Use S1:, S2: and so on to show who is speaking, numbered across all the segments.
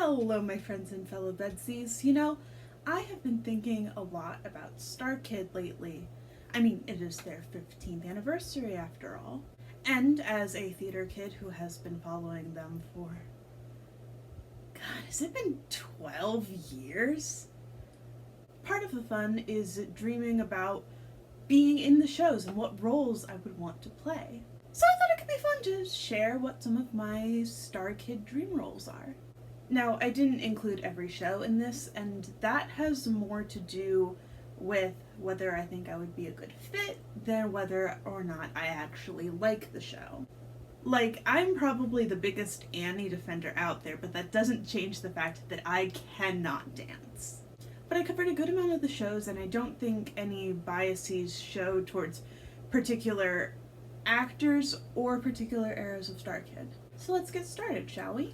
S1: Hello, my friends and fellow VEDSies. You know, I have been thinking a lot about Starkid lately. I mean, it is their 15th anniversary after all. And as a theater kid who has been following them for... God, has it been 12 years? Part of the fun is dreaming about being in the shows and what roles I would want to play. So I thought it could be fun to share what some of my Starkid dream roles are. Now, I didn't include every show in this, and that has more to do with whether I think I would be a good fit than whether or not I actually like the show. Like, I'm probably the biggest Annie defender out there, but that doesn't change the fact that I cannot dance. But I covered a good amount of the shows, and I don't think any biases show towards particular actors or particular eras of Starkid. So let's get started, shall we?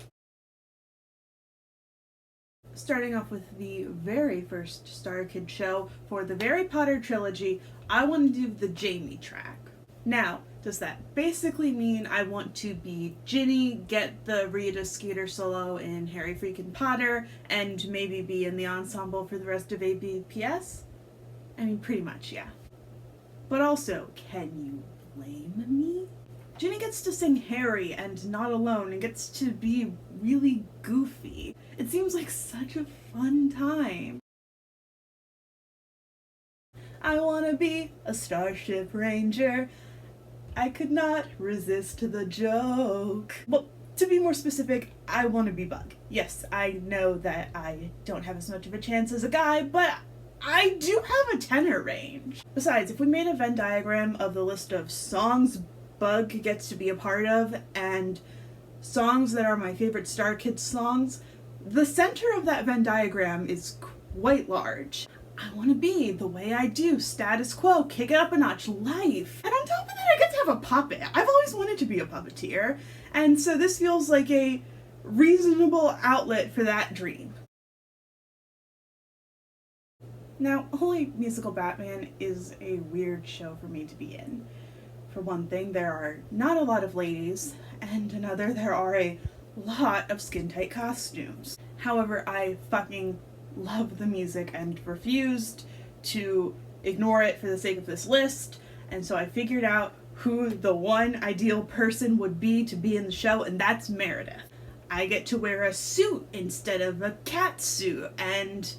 S1: Starting off with the very first Starkid show for the Harry Potter trilogy, I want to do the Jamie track. Now, does that basically mean I want to be Ginny, get the Rita Skeeter solo in Harry freaking Potter, and maybe be in the ensemble for the rest of ABPS? I mean, pretty much, yeah. But also, can you blame me? Ginny gets to sing Harry and Not Alone and gets to be really goofy. It seems like such a fun time. I wanna be a Starship Ranger. I could not resist the joke. Well, to be more specific, I want to be Bug. Yes, I know that I don't have as much of a chance as a guy, but I do have a tenor range. Besides, if we made a Venn diagram of the list of songs Bug gets to be a part of and songs that are my favorite Starkid songs, the center of that Venn diagram is quite large. I want to be the way I do, status quo, kick it up a notch, life. And on top of that, I get to have a puppet. I've always wanted to be a puppeteer, and so this feels like a reasonable outlet for that dream. Now, Holy Musical Batman is a weird show for me to be in. For one thing, there are not a lot of ladies, and another, there are a lot of skin-tight costumes. However, I fucking love the music and refused to ignore it for the sake of this list, and so I figured out who the one ideal person would be to be in the show, and that's Meredith. I get to wear a suit instead of a cat suit, and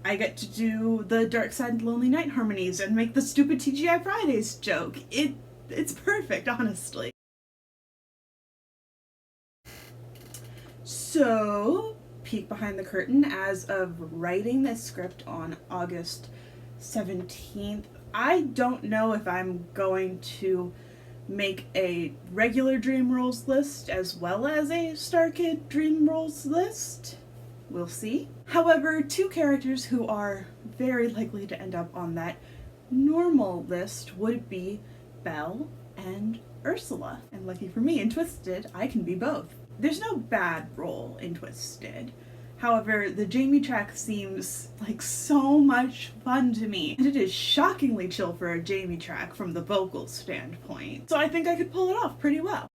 S1: I get to do the Dark Side Lonely Night harmonies and make the stupid TGI Fridays joke. It's perfect, honestly. So, peek behind the curtain, as of writing this script on August 17th, I don't know if I'm going to make a regular Dream Roles list as well as a Starkid Dream Roles list. We'll see. However, two characters who are very likely to end up on that normal list would be Belle and Ursula. And lucky for me, in Twisted, I can be both. There's no bad role in Twisted. However, the Jamie track seems like so much fun to me, and it is shockingly chill for a Jamie track from the vocal standpoint. So I think I could pull it off pretty well.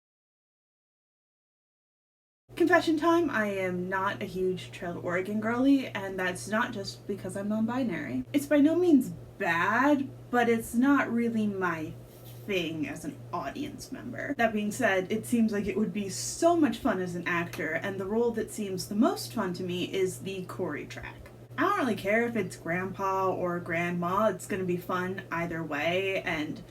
S1: Confession time, I am not a huge Trail to Oregon girly, and that's not just because I'm non-binary. It's by no means bad, but it's not really my thing as an audience member. That being said, it seems like it would be so much fun as an actor, and the role that seems the most fun to me is the Corey track. I don't really care if it's grandpa or grandma, it's gonna be fun either way, and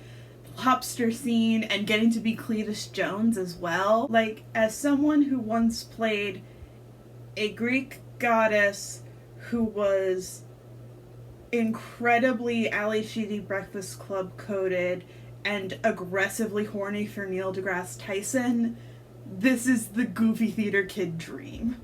S1: lobster scene and getting to be Cletus Jones as well. Like, as someone who once played a Greek goddess who was incredibly Alicia Breakfast Club coded and aggressively horny for Neil deGrasse Tyson, this is the goofy theater kid dream.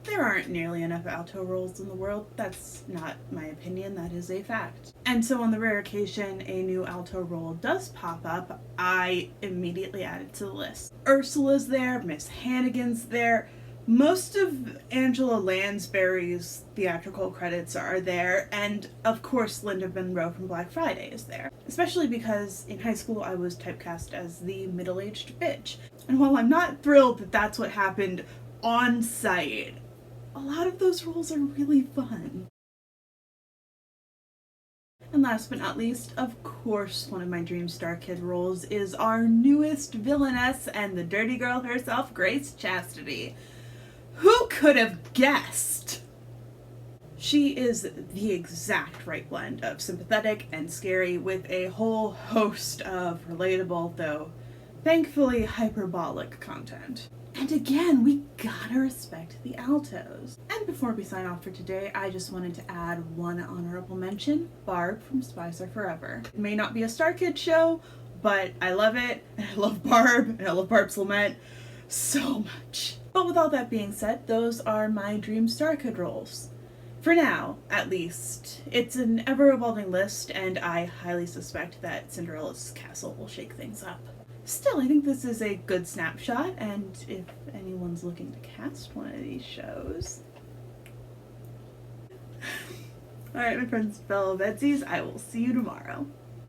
S1: There aren't nearly enough alto roles in the world. That's not my opinion, that is a fact. And so on the rare occasion a new alto role does pop up, I immediately add it to the list. Ursula's there, Miss Hannigan's there, most of Angela Lansbury's theatrical credits are there, and of course Linda Monroe from Black Friday is there. Especially because in high school I was typecast as the middle-aged bitch. And while I'm not thrilled that that's what happened on site, a lot of those roles are really fun. And last but not least, of course, one of my dream Starkid roles is our newest villainess and the dirty girl herself, Grace Chastity. Who could have guessed? She is the exact right blend of sympathetic and scary with a whole host of relatable, though thankfully hyperbolic content. And again, we gotta respect the altos. And before we sign off for today, I just wanted to add one honorable mention, Barb from Spies Are Forever. It may not be a Starkid show, but I love it, and I love Barb, and I love Barb's Lament so much. But with all that being said, those are my dream Starkid roles. For now, at least. It's an ever-evolving list, and I highly suspect that Cinderella's castle will shake things up. Still, I think this is a good snapshot, and if anyone's looking to cast one of these shows... Alright, my friends, fellow VEDSies, I will see you tomorrow.